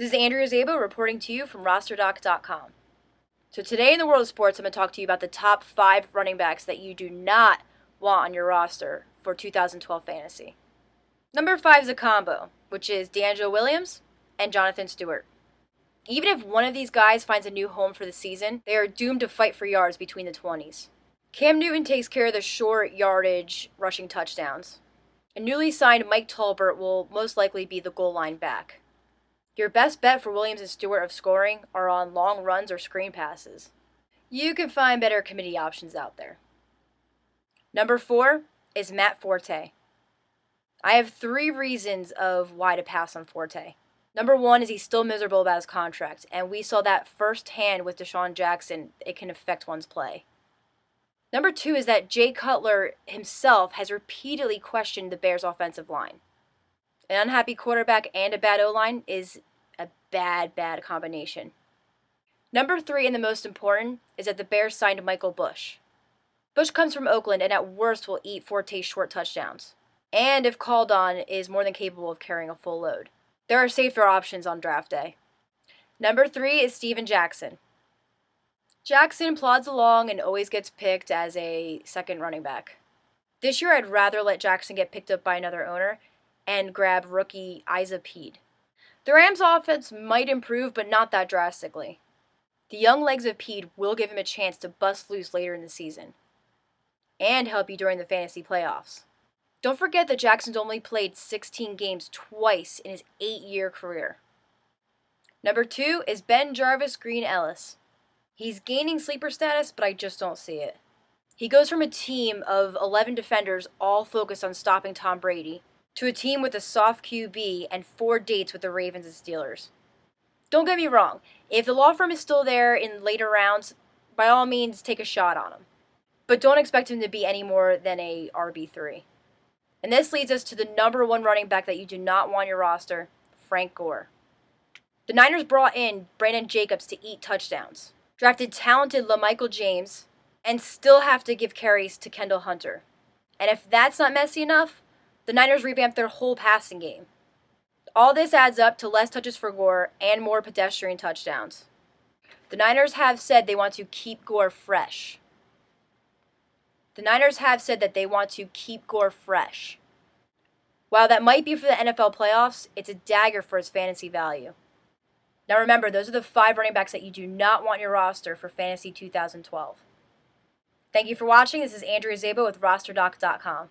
This is Andrea Szabo reporting to you from rosterdoc.com. So today in the world of sports, I'm going to talk to you about the top 5 running backs that you do not want on your roster for 2012 fantasy. Number 5 is a combo, which is D'Angelo Williams and Jonathan Stewart. Even if one of these guys finds a new home for the season, they are doomed to fight for yards between the 20s. Cam Newton takes care of the short yardage rushing touchdowns. A newly signed Mike Tolbert will most likely be the goal line back. Your best bet for Williams and Stewart of scoring are on long runs or screen passes. You can find better committee options out there. Number 4 is Matt Forte. I have 3 reasons of why to pass on Forte. Number 1 is he's still miserable about his contract, and we saw that firsthand with Deshaun Jackson. It can affect one's play. Number 2 is that Jay Cutler himself has repeatedly questioned the Bears' offensive line. An unhappy quarterback and a bad O-line is a bad combination. Number 3, and the most important, is that the Bears signed Michael Bush. Bush comes from Oakland and at worst will eat Forte's short touchdowns. And if called on, is more than capable of carrying a full load. There are safer options on draft day. Number 3 is Steven Jackson. Jackson plods along and always gets picked as a second running back. This year I'd rather let Jackson get picked up by another owner and grab rookie Isa Pede. The Rams' offense might improve, but not that drastically. The young legs of Pede will give him a chance to bust loose later in the season and help you during the fantasy playoffs. Don't forget that Jackson's only played 16 games twice in his 8-year career. Number 2 is Ben Jarvis Green Ellis. He's gaining sleeper status, but I just don't see it. He goes from a team of 11 defenders all focused on stopping Tom Brady to a team with a soft QB and 4 dates with the Ravens and Steelers. Don't get me wrong, if the law firm is still there in later rounds, by all means take a shot on him. But don't expect him to be any more than a RB3. And this leads us to the number 1 running back that you do not want on your roster, Frank Gore. The Niners brought in Brandon Jacobs to eat touchdowns, drafted talented LaMichael James, and still have to give carries to Kendall Hunter. And if that's not messy enough, the Niners revamped their whole passing game. All this adds up to less touches for Gore and more pedestrian touchdowns. The Niners have said they want to keep Gore fresh. While that might be for the NFL playoffs, it's a dagger for his fantasy value. Now remember, those are the 5 running backs that you do not want on your roster for Fantasy 2012. Thank you for watching. This is Andrea Szabo with rosterdoc.com.